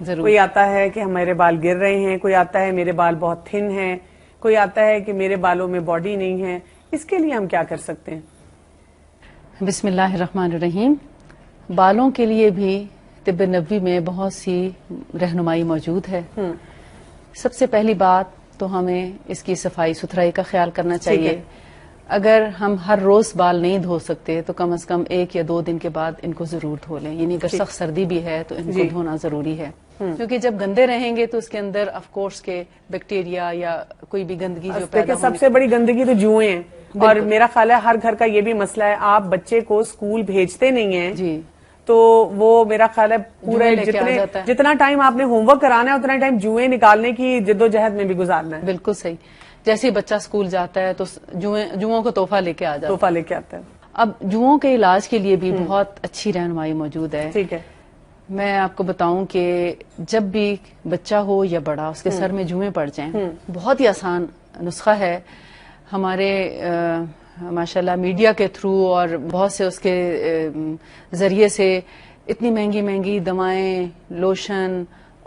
کوئی آتا ہے کہ ہمارے بال گر رہے ہیں، کوئی آتا ہے میرے بال بہت تھن ہیں، کوئی آتا ہے کہ میرے بالوں میں باڈی نہیں ہے. اس کے لیے ہم کیا کر سکتے ہیں؟ بسم اللہ الرحمن الرحیم. بالوں کے لیے بھی طب نبوی میں بہت سی رہنمائی موجود ہے. سب سے پہلی بات تو ہمیں اس کی صفائی ستھرائی کا خیال کرنا چاہیے. اگر ہم ہر روز بال نہیں دھو سکتے تو کم از کم 1 یا 2 دن کے بعد ان کو ضرور دھو لیں. یعنی اگر سخت سردی بھی ہے تو ان کو دھونا ضروری ہے، کیونکہ جب گندے رہیں گے تو اس کے اندر آف کورس کے بیکٹیریا یا کوئی بھی گندگی جو پیدا ہونے. سب سے بڑی گندگی تو جوئیں ہیں، اور میرا خیال ہے ہر گھر کا یہ بھی مسئلہ ہے. آپ بچے کو اسکول بھیجتے نہیں ہیں جی تو وہ میرا خیال ہے پورے جتنا ٹائم آپ نے ہوم ورک کرانا ہے اتنا ٹائم جوئیں نکالنے کی جدوجہد میں بھی گزارنا ہے. بالکل صحیح. جیسے بچہ اسکول جاتا ہے تو جوؤں کو تحفہ لے کے آتا ہے. اب جوؤں کے علاج کے لیے بھی بہت اچھی رہنمائی موجود ہے. ٹھیک ہے. میں آپ کو بتاؤں کہ جب بھی بچہ ہو یا بڑا اس کے سر میں جوئیں پڑ جائیں، بہت ہی آسان نسخہ ہے. ہمارے ماشاءاللہ میڈیا کے تھرو اور بہت سے اس کے ذریعے سے اتنی مہنگی مہنگی دوائیں، لوشن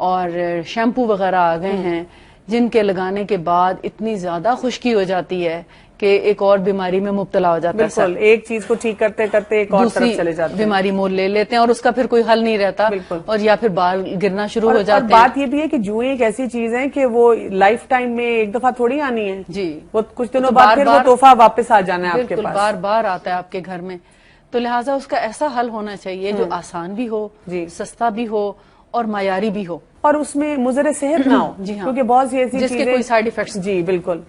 اور شیمپو وغیرہ آ گئے ہیں جن کے لگانے کے بعد اتنی زیادہ خشکی ہو جاتی ہے کہ ایک اور بیماری میں مبتلا ہو جاتا ہے. بالکل، ایک چیز کو ٹھیک کرتے کرتے ایک اور طرف چلے جاتے ہیں، بیماری مول لے لیتے ہیں اور اس کا پھر کوئی حل نہیں رہتا. اور یا پھر بال گرنا شروع ہو جاتے ہیں. بات یہ بھی ہے کہ جوئیں ایک ایسی چیز ہے کہ وہ لائف ٹائم میں ایک دفعہ تھوڑی آنی ہے. جی، وہ کچھ دنوں بعد پھر وہ تحفہ واپس آ جانا ہے آپ کے پاس. بار بار آتا ہے آپ کے گھر میں. تو لہٰذا اس کا ایسا حل ہونا چاہیے جو آسان بھی ہو، سستا بھی ہو اور معیاری بھی ہو، اور اس میں مضر صحت نہ ہو. جی ہاں، کیونکہ بہت سی ایسی جس کے کوئی سائیڈ ایفیکٹس. جی بالکل.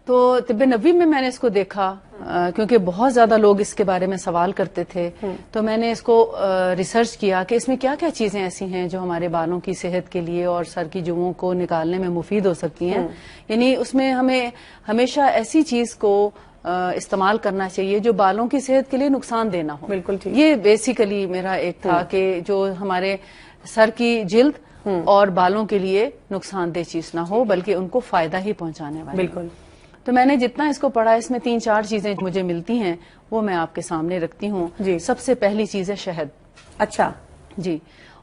تو طب نبوی میں نے اس کو دیکھا کیونکہ بہت زیادہ لوگ اس کے بارے میں سوال کرتے تھے، تو میں نے اس کو ریسرچ کیا کہ اس میں کیا کیا چیزیں ایسی ہیں جو ہمارے بالوں کی صحت کے لیے اور سر کی جوؤں کو نکالنے میں مفید ہو سکتی ہیں. یعنی اس میں ہمیں ہمیشہ ایسی چیز کو استعمال کرنا چاہیے جو بالوں کی صحت کے لیے نقصان دہ نہ ہو. بالکل ٹھیک. یہ بیسیکلی میرا ایک تھا کہ جو ہمارے سر کی جلد اور بالوں کے لیے نقصان دہ چیز نہ ہو بلکہ ان کو فائدہ ہی پہنچانے والی. بالکل. تو میں نے جتنا اس کو پڑھا اس میں 3-4 چیزیں مجھے ملتی ہیں وہ میں آپ کے سامنے رکھتی ہوں. جی. سب سے پہلی چیز ہے شہد. اچھا. جی.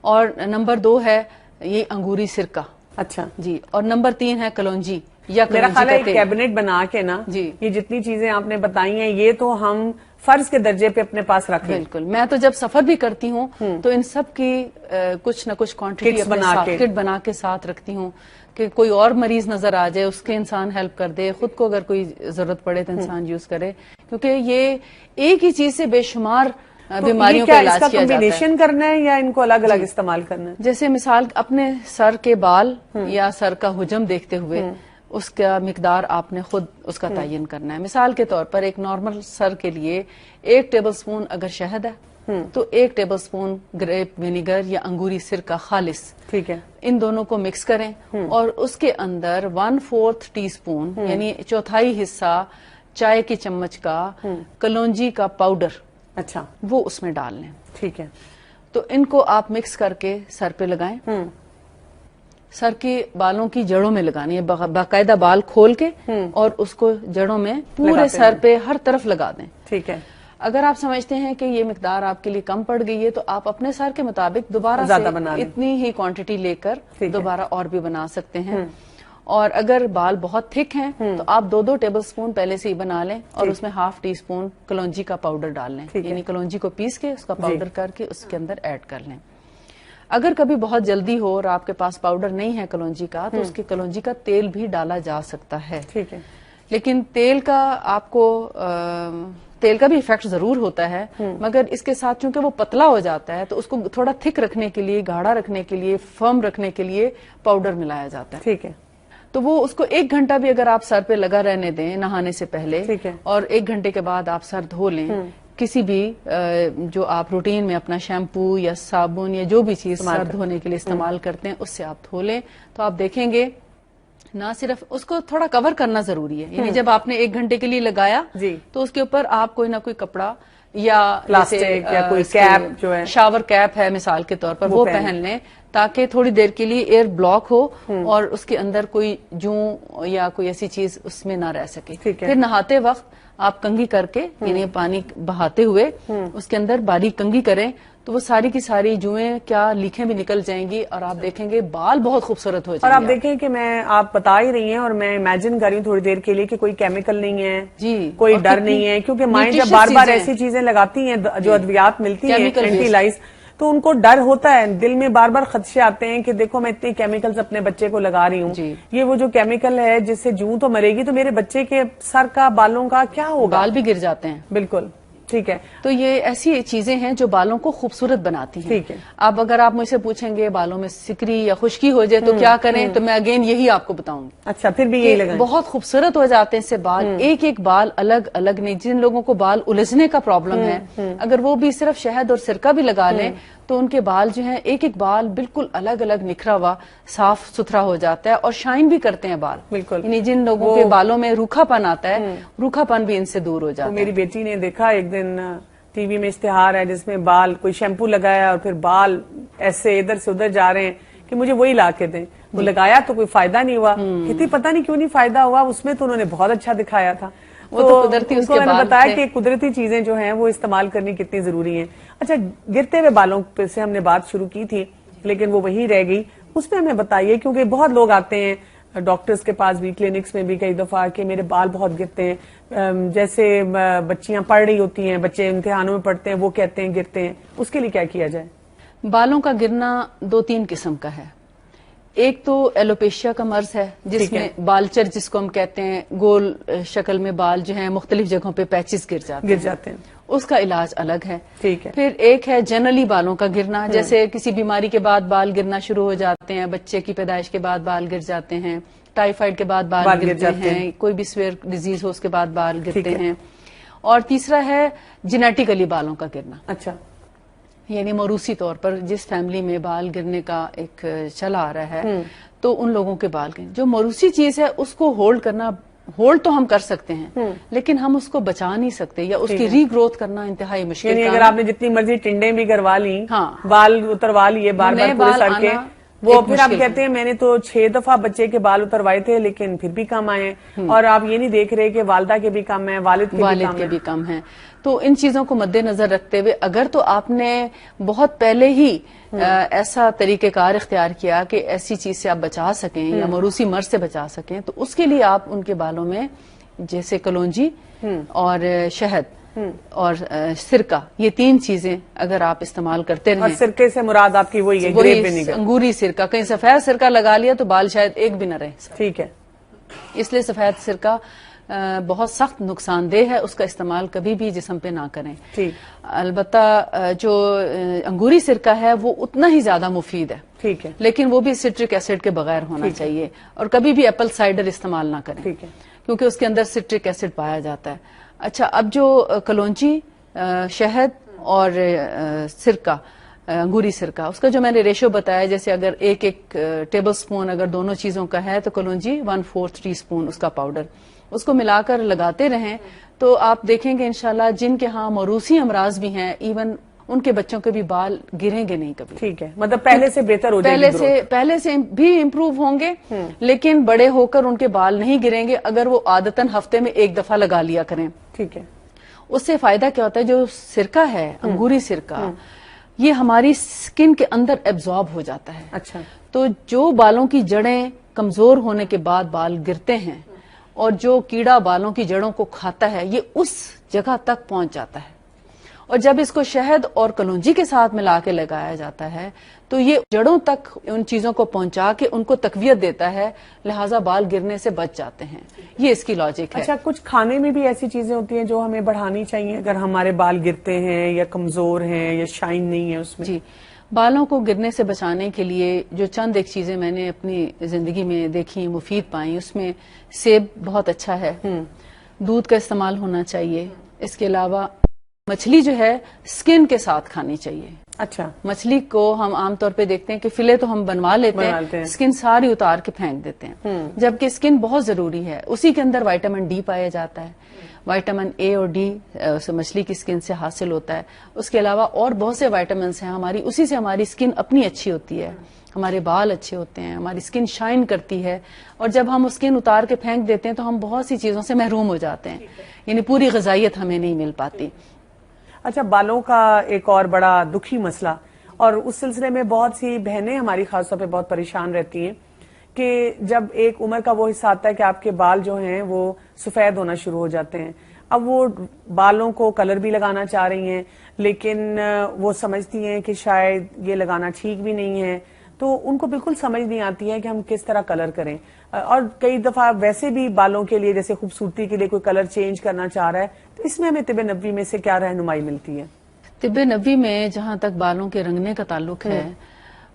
اور نمبر 2 ہے یہ انگوری سرکہ. اچھا. جی. اور نمبر 3 ہے کلونجی یا میرا خیال ہے کیبنٹ بنا کے نا جی یہ جتنی چیزیں آپ نے بتائی ہیں یہ تو ہم فرض کے درجے پہ اپنے پاس رکھیں. بالکل. میں تو جب سفر بھی کرتی ہوں تو ان سب کی کچھ نہ کچھ کوانٹٹی کٹ بنا کے ساتھ رکھتی ہوں کہ کوئی اور مریض نظر آ جائے اس کے انسان ہیلپ کر دے، خود کو اگر کوئی ضرورت پڑے تو انسان یوز کرے، کیونکہ یہ ایک ہی چیز سے بے شمار بیماریوں کا علاج کیا جاتا ہے. کمبینیشن کرنا ہے یا ان کو الگ الگ استعمال کرنا ہے؟ جیسے مثال اپنے سر کے بال یا سر کا حجم دیکھتے ہوئے اس کا مقدار آپ نے خود اس کا تعین کرنا ہے. مثال کے طور پر ایک نارمل سر کے لیے 1 ٹیبل سپون اگر شہد ہے تو 1 ٹیبل سپون گریپ وینیگر یا انگوری سرکہ خالص، ٹھیک ہے، ان دونوں کو مکس کریں اور اس کے اندر 1/4 ٹی اسپون یعنی 1/4 حصہ چائے کی چمچ کا کلونجی کا پاؤڈر، اچھا، وہ اس میں ڈال لیں. ٹھیک ہے. تو ان کو آپ مکس کر کے سر پہ لگائیں. سر کے بالوں کی جڑوں میں لگانی ہے، باقاعدہ بال کھول کے اور اس کو جڑوں میں پورے سر پہ ہر طرف لگا دیں. ٹھیک ہے. اگر آپ سمجھتے ہیں کہ یہ مقدار آپ کے لیے کم پڑ گئی ہے تو آپ اپنے سر کے مطابق دوبارہ سے اتنی ہی کوانٹٹی لے کر دوبارہ اور بھی بنا سکتے ہیں. اور اگر بال بہت تھک ہیں تو آپ 2 ٹیبل سپون پہلے سے ہی بنا لیں اور اس میں 1/2 ٹی اسپون کلونجی کا پاؤڈر ڈال لیں، یعنی کلونجی کو پیس کے اس کا پاؤڈر کر کے اس کے اندر ایڈ کر لیں. اگر کبھی بہت جلدی ہو اور آپ کے پاس پاؤڈر نہیں ہے کلونجی کا تو اس کے کلونجی کا تیل بھی ڈالا جا سکتا ہے. ٹھیک ہے. لیکن تیل کا آپ کو تیل کا بھی ایفیکٹ ضرور ہوتا ہے، مگر اس کے ساتھ چونکہ وہ پتلا ہو جاتا ہے تو اس کو تھوڑا تھک رکھنے کے لیے، گاڑھا رکھنے کے لیے، فرم رکھنے کے لیے پاؤڈر ملایا جاتا ہے. ٹھیک ہے. تو وہ اس کو 1 گھنٹہ بھی اگر آپ سر پہ لگا رہنے دیں نہانے سے پہلے اور 1 گھنٹے کے بعد آپ سر دھو لیں، کسی بھی جو آپ روٹین میں اپنا شیمپو یا صابن یا جو بھی چیز سر دھونے کے لیے استعمال کرتے ہیں اس سے آپ دھو لیں تو آپ دیکھیں گے نہ صرف اس کو تھوڑا کور کرنا ضروری ہے، یعنی جب آپ نے 1 گھنٹے کے لیے لگایا تو اس کے اوپر آپ کوئی نہ کوئی کپڑا یا پلاسٹک یا کوئی کیپ جو ہے شاور کیپ ہے مثال کے طور پر وہ پہن لیں تاکہ تھوڑی دیر کے لیے ایئر بلاک ہو اور اس کے اندر کوئی جوں یا کوئی ایسی چیز اس میں نہ رہ سکے. پھر نہاتے وقت آپ کنگھی کر کے یعنی پانی بہاتے ہوئے اس کے اندر باریک کنگھی کریں تو وہ ساری کی ساری جوئیں کیا لیکھیں بھی نکل جائیں گی اور آپ دیکھیں گے بال بہت خوبصورت ہو اور جائیں گے. آپ دیکھیں کہ میں آپ بتا ہی رہی ہیں اور میں امیجن کر رہی ہوں تھوڑی دیر کے لیے کہ کوئی کیمیکل نہیں ہے, جی, کوئی اور ڈر کتنی نہیں ہے, کیونکہ مائیں جب nutritious بار بار چیزیں ایسی چیزیں لگاتی ہیں جو ادویات ملتی ہیں Chemical اینٹی based. لائز, تو ان کو ڈر ہوتا ہے, دل میں بار بار خدشے آتے ہیں کہ دیکھو میں اتنے کیمیکلز اپنے بچے کو لگا رہی ہوں, جی. یہ وہ جو کیمیکل ہے جس سے جوں تو مرے گی تو میرے بچے کے سر کا بالوں کا کیا ہوگا. بال بھی گر جاتے ہیں. بالکل ٹھیک ہے. تو یہ ایسی چیزیں ہیں جو بالوں کو خوبصورت بناتی ہیں. ٹھیک ہے. اب اگر آپ مجھ سے پوچھیں گے بالوں میں سکری یا خشکی ہو جائے تو کیا کریں, تو میں اگین یہی آپ کو بتاؤں گی. اچھا پھر بھی یہی لگائیں. بہت خوبصورت ہو جاتے ہیں اس سے بال, ایک ایک بال الگ الگ نہیں. جن لوگوں کو بال الجھنے کا پرابلم ہے, اگر وہ بھی صرف شہد اور سرکہ بھی لگا لیں تو ان کے بال جو ہیں ایک ایک بال بالکل الگ الگ نکھرا ہوا صاف ستھرا ہو جاتا ہے اور شائن بھی کرتے ہیں بال. بالکل. یعنی جن لوگوں کے بالوں میں روکھا پن آتا ہے, روکھا پن بھی ان سے دور ہو جاتا ہے. میری بیٹی نے دیکھا ایک دن ٹی وی میں اشتہار ہے جس میں بال کوئی شیمپو لگایا اور پھر بال ایسے ادھر سے ادھر جا رہے ہیں کہ مجھے وہی لا کے دیں. وہ لگایا تو کوئی فائدہ نہیں ہوا, کہتی پتہ نہیں کیوں نہیں فائدہ ہوا, اس میں تو انہوں نے بہت اچھا دکھایا تھا. وہ تو قدرتی اس کے میں نے بال بتایا تھے. کہ قدرتی چیزیں جو ہیں وہ استعمال کرنی کتنی ضروری ہیں. اچھا گرتے ہوئے بالوں پہ سے ہم نے بات شروع کی تھی لیکن وہ وہی رہ گئی, اس میں ہمیں بتائیے کیونکہ بہت لوگ آتے ہیں ڈاکٹرز کے پاس بھی, کلینکس میں بھی کئی دفعہ کہ میرے بال بہت گرتے ہیں, جیسے بچیاں پڑھ رہی ہوتی ہیں, بچے امتحانوں میں پڑھتے ہیں, وہ کہتے ہیں گرتے ہیں, اس کے لیے کیا کیا جائے؟ بالوں کا گرنا 2-3 قسم کا ہے. ایک تو ایلوپیشیا کا مرض ہے جس میں بالچر جس کو ہم کہتے ہیں, گول شکل میں بال جو ہیں مختلف جگہوں پہ پیچز گر جاتے ہیں, اس کا علاج الگ ہے. ٹھیک ہے. پھر ایک ہے جنرلی بالوں کا گرنا, جیسے کسی بیماری کے بعد بال گرنا شروع ہو جاتے ہیں, بچے کی پیدائش کے بعد بال گر جاتے ہیں, ٹائیفائڈ کے بعد بال گرتے ہیں, کوئی بھی سویئر ڈیزیز ہو اس کے بعد بال گرتے ہیں. اور تیسرا ہے جینیٹیکلی بالوں کا گرنا. اچھا, یعنی موروثی طور پر جس فیملی میں بال گرنے کا ایک چلا آ رہا ہے تو ان لوگوں کے بال گرنے, جو موروثی چیز ہے اس کو ہولڈ تو ہم کر سکتے ہیں لیکن ہم اس کو بچا نہیں سکتے, یا اس کی ری گروتھ کرنا انتہائی مشکل. یعنی اگر آپ نے جتنی مرضی ٹنڈیں بھی کروا لی, بال اتروا لیے بار بار پورے سر کے, وہ پھر آپ کہتے ہیں میں نے تو 6 دفعہ بچے کے بال اتروائے تھے لیکن پھر بھی کم آئے, اور آپ یہ نہیں دیکھ رہے کہ والدہ کے بھی کم ہیں, والد کے بھی کم ہیں. تو ان چیزوں کو مد نظر رکھتے ہوئے اگر تو آپ نے بہت پہلے ہی ایسا طریقہ کار اختیار کیا کہ ایسی چیز سے آپ بچا سکیں یا موروثی مرض سے بچا سکیں, تو اس کے لیے آپ ان کے بالوں میں جیسے کلونجی اور شہد اور سرکہ, یہ 3 چیزیں اگر آپ استعمال کرتے رہیں. اور سرکے سے مراد آپ کی وہی ہے گریپ ونیگر, انگوری سرکہ. کہیں سفید سرکہ لگا لیا تو بال شاید ایک بھی نہ رہے. ٹھیک ہے. اس لیے سفید سرکہ بہت سخت نقصان دہ ہے, اس کا استعمال کبھی بھی جسم پہ نہ کریں. البتہ جو انگوری سرکہ ہے وہ اتنا ہی زیادہ مفید ہے. ٹھیک ہے. لیکن وہ بھی سٹرک ایسڈ کے بغیر ہونا چاہیے, اور کبھی بھی ایپل سائڈر استعمال نہ کریں. ٹھیک ہے. کیونکہ اس کے اندر سٹرک ایسڈ پایا جاتا ہے. اچھا, اب جو کلونجی, شہد اور سرکہ, انگوری سرکہ, اس کا جو میں نے ریشو بتایا, جیسے اگر ایک ٹیبل سپون اگر دونوں چیزوں کا ہے تو کلونجی 1/4 ٹی اسپون اس کا پاؤڈر, اس کو ملا کر لگاتے رہیں تو آپ دیکھیں گے انشاءاللہ جن کے ہاں موروثی امراض بھی ہیں ایون ان کے بچوں کے بھی بال گریں گے نہیں کبھی. ٹھیک ہے, مطلب پہلے سے بہتر ہو جائے گی, پہلے سے بھی امپروو ہوں گے, لیکن بڑے ہو کر ان کے بال نہیں گریں گے اگر وہ عادتاً ہفتے میں 1 دفعہ لگا لیا کریں. ٹھیک ہے. اس سے فائدہ کیا ہوتا ہے, جو سرکہ ہے انگوری سرکہ, یہ ہماری سکن کے اندر ایبزارب ہو جاتا ہے. اچھا. تو جو بالوں کی جڑیں کمزور ہونے کے بعد بال گرتے ہیں اور جو کیڑا بالوں کی جڑوں کو کھاتا ہے یہ اس جگہ تک پہنچ جاتا ہے, اور جب اس کو شہد اور کلونجی کے ساتھ ملا کے لگایا جاتا ہے تو یہ جڑوں تک ان چیزوں کو پہنچا کے ان کو تقویت دیتا ہے, لہٰذا بال گرنے سے بچ جاتے ہیں. یہ اس کی لاجک ہے. اچھا, کچھ کھانے میں بھی ایسی چیزیں ہوتی ہیں جو ہمیں بڑھانی چاہیے اگر ہمارے بال گرتے ہیں یا کمزور ہیں یا شائن نہیں ہے اس میں؟ جی, بالوں کو گرنے سے بچانے کے لیے جو چند ایک چیزیں میں نے اپنی زندگی میں دیکھی مفید پائیں, اس میں سیب بہت اچھا ہے, دودھ کا استعمال ہونا چاہیے. اس کے علاوہ مچھلی جو ہے سکن کے ساتھ کھانی چاہیے. اچھا. مچھلی کو ہم عام طور پہ دیکھتے ہیں کہ فلے تو ہم بنوا لیتے ہیں, سکن ساری اتار کے پھینک دیتے ہیں, جبکہ سکن بہت ضروری ہے. اسی کے اندر وائٹامن ڈی پایا جاتا ہے. وائٹامن اے اور ڈی مچھلی کی سکن سے حاصل ہوتا ہے. اس کے علاوہ اور بہت سے وائٹامنس ہیں, اسی سے ہماری سکن اپنی اچھی ہوتی ہے, ہمارے بال اچھے ہوتے ہیں, ہماری سکن شائن کرتی ہے. اور جب ہم سکن اتار کے پھینک دیتے ہیں تو ہم بہت سی چیزوں سے محروم ہو جاتے ہیں, یعنی پوری غذائیت ہمیں نہیں مل پاتی. اچھا، بالوں کا ایک اور بڑا دکھی مسئلہ، اور اس سلسلے میں بہت سی بہنیں ہماری خاص طور پہ بہت پریشان رہتی ہیں کہ جب ایک عمر کا وہ حصہ آتا ہے کہ آپ کے بال جو ہیں وہ سفید ہونا شروع ہو جاتے ہیں، اب وہ بالوں کو کلر بھی لگانا چاہ رہی ہیں لیکن وہ سمجھتی ہیں کہ شاید یہ لگانا ٹھیک بھی نہیں ہے، تو ان کو بالکل سمجھ نہیں آتی ہے کہ ہم کس طرح کلر کریں. اور کئی دفعہ ویسے بھی بالوں کے لیے جیسے خوبصورتی کے لیے کوئی کلر چینج کرنا چاہ رہا ہے، تو اس میں ہمیں طب نبوی میں سے کیا رہنمائی ملتی ہے؟ طب نبوی میں جہاں تک بالوں کے رنگنے کا تعلق ہے،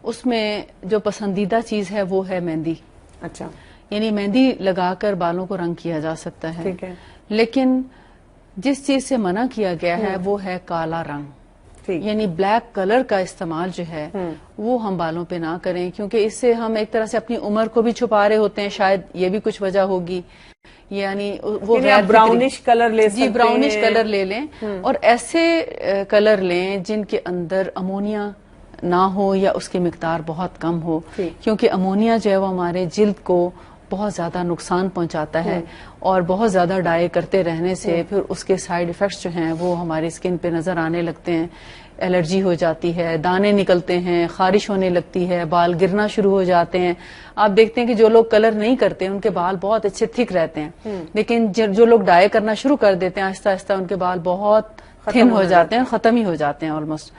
اس میں جو پسندیدہ چیز ہے وہ ہے مہندی. اچھا، یعنی مہندی لگا کر بالوں کو رنگ کیا جا سکتا ہے. ٹھیک ہے. لیکن جس چیز سے منع کیا گیا ہے وہ ہے کالا رنگ. یعنی بلیک کلر کا استعمال جو ہے وہ ہم بالوں پہ نہ کریں، کیونکہ اس سے ہم ایک طرح سے اپنی عمر کو بھی چھپا رہے ہوتے ہیں. شاید یہ بھی کچھ وجہ ہوگی. یعنی وہ براؤنش کلر لے سکتے ہیں. جی، براؤنش کلر لے لیں، اور ایسے کلر لیں جن کے اندر امونیا نہ ہو یا اس کی مقدار بہت کم ہو، کیونکہ امونیا جو ہے وہ ہمارے جلد کو بہت زیادہ نقصان پہنچاتا ہے، اور بہت زیادہ ڈائی کرتے رہنے سے پھر اس کے سائیڈ ایفیکٹس جو ہیں وہ ہماری اسکن پہ نظر آنے لگتے ہیں. الرجی ہو جاتی ہے، دانے نکلتے ہیں، خارش ہونے لگتی ہے، بال گرنا شروع ہو جاتے ہیں. آپ دیکھتے ہیں کہ جو لوگ کلر نہیں کرتے ان کے بال بہت اچھے تھک رہتے ہیں، لیکن جو لوگ ڈائی کرنا شروع کر دیتے ہیں آہستہ آہستہ ان کے بال بہت تھن ہو جاتے ہیں، ختم ہی ہو جاتے ہیں آلموسٹ.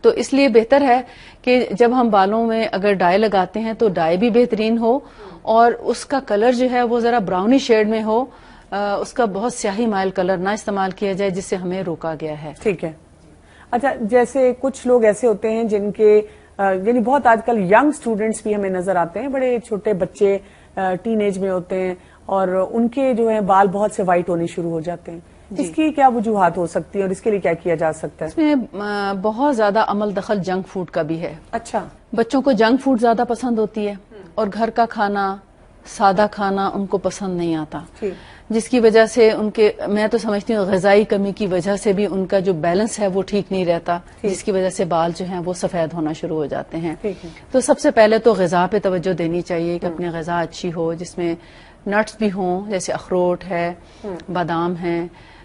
تو اس لیے بہتر ہے کہ جب ہم بالوں میں اگر ڈائی لگاتے ہیں تو ڈائی بھی بہترین ہو، اور اس کا کلر جو ہے وہ ذرا براؤنی شیڈ میں ہو. اس کا بہت سیاہی مائل کلر نہ استعمال کیا جائے، جس سے ہمیں روکا گیا ہے. ٹھیک ہے. اچھا، جیسے کچھ لوگ ایسے ہوتے ہیں جن کے یعنی بہت آج کل ینگ اسٹوڈینٹس بھی ہمیں نظر آتے ہیں، بڑے چھوٹے بچے ٹین ایج میں ہوتے ہیں، اور ان کے جو ہے بال بہت سے وائٹ ہونے شروع ہو جاتے ہیں. اس کی کیا وجوہات ہو سکتی ہیں اور اس کے لیے کیا کیا جا سکتا ہے؟ اس میں بہت زیادہ عمل دخل جنک فوڈ کا بھی ہے. اچھا، بچوں کو جنک فوڈ زیادہ پسند ہوتی ہے، اور گھر کا کھانا، سادہ کھانا ان کو پسند نہیں آتا، جس کی وجہ سے ان کے، میں تو سمجھتی ہوں غذائی کمی کی وجہ سے بھی ان کا جو بیلنس ہے وہ ٹھیک نہیں رہتا، جس کی وجہ سے بال جو ہیں وہ سفید ہونا شروع ہو جاتے ہیں. تو سب سے پہلے تو غذا پہ توجہ دینی چاہیے کہ اپنی غذا اچھی ہو، جس میں نٹس بھی ہوں، جیسے اخروٹ ہے، بادام ہے،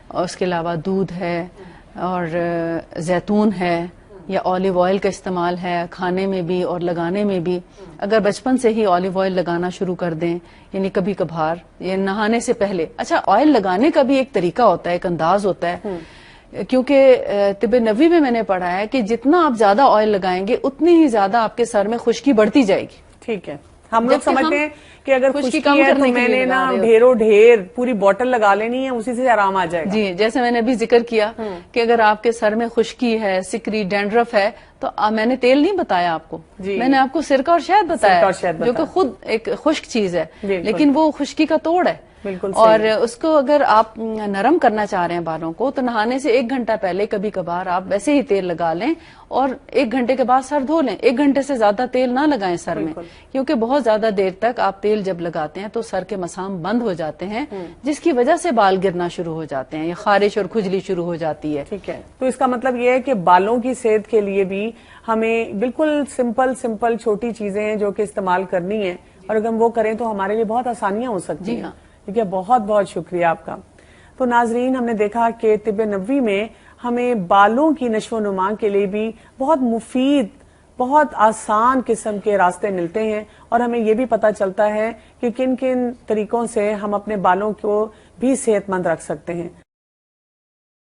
اور اس کے علاوہ دودھ ہے، اور زیتون ہے، یا آلیو آئل کا استعمال ہے کھانے میں بھی اور لگانے میں بھی. اگر بچپن سے ہی آلیو آئل لگانا شروع کر دیں، یعنی کبھی کبھار یا نہانے سے پہلے. اچھا، آئل لگانے کا بھی ایک طریقہ ہوتا ہے، ایک انداز ہوتا ہے، کیونکہ طب نبوی میں نے پڑھا ہے کہ جتنا آپ زیادہ آئل لگائیں گے اتنی ہی زیادہ آپ کے سر میں خشکی بڑھتی جائے گی. ٹھیک ہے. ہم لوگ سمجھتے ہیں کہ اگر خشکی کم ہے تو کرنے کے میں لیے نے نا لگا رہے ہو. ڈھیر پوری بوٹل لگا لینی ہے، اسی سے آرام آ جائے گا. جی، جیسے میں نے ابھی ذکر کیا کہ اگر آپ کے سر میں خشکی ہے، سکری، ڈینڈرف ہے، تو میں نے تیل نہیں بتایا آپ کو، میں نے آپ کو سرکہ اور شہد بتایا، جو کہ خود ایک خشک چیز ہے، لیکن وہ خشکی کا توڑ ہے. بالکل. اور اس کو اگر آپ نرم کرنا چاہ رہے ہیں بالوں کو، تو نہانے سے 1 گھنٹہ پہلے کبھی کبھار آپ ویسے ہی تیل لگا لیں، اور 1 گھنٹے کے بعد سر دھو لیں. 1 گھنٹے سے زیادہ تیل نہ لگائیں سر میں، کیونکہ بہت زیادہ دیر تک آپ تیل جب لگاتے ہیں تو سر کے مسام بند ہو جاتے ہیں، جس کی وجہ سے بال گرنا شروع ہو جاتے ہیں، یا خارش اور کھجلی شروع ہو جاتی ہے. ٹھیک ہے. تو اس کا مطلب یہ ہے کہ بالوں کی صحت کے لیے بھی ہمیں بالکل سمپل چھوٹی چیزیں ہیں جو کہ استعمال کرنی ہیں، اور اگر ہم وہ کریں تو ہمارے لیے بہت آسانیاں ہو سکتی ہیں. ٹھیک ہے. بہت بہت شکریہ آپ کا. تو ناظرین، ہم نے دیکھا کہ طب نبوی میں ہمیں بالوں کی نشو و نما کے لیے بھی بہت مفید، بہت آسان قسم کے راستے ملتے ہیں، اور ہمیں یہ بھی پتا چلتا ہے کہ کن کن طریقوں سے ہم اپنے بالوں کو بھی صحت مند رکھ سکتے ہیں.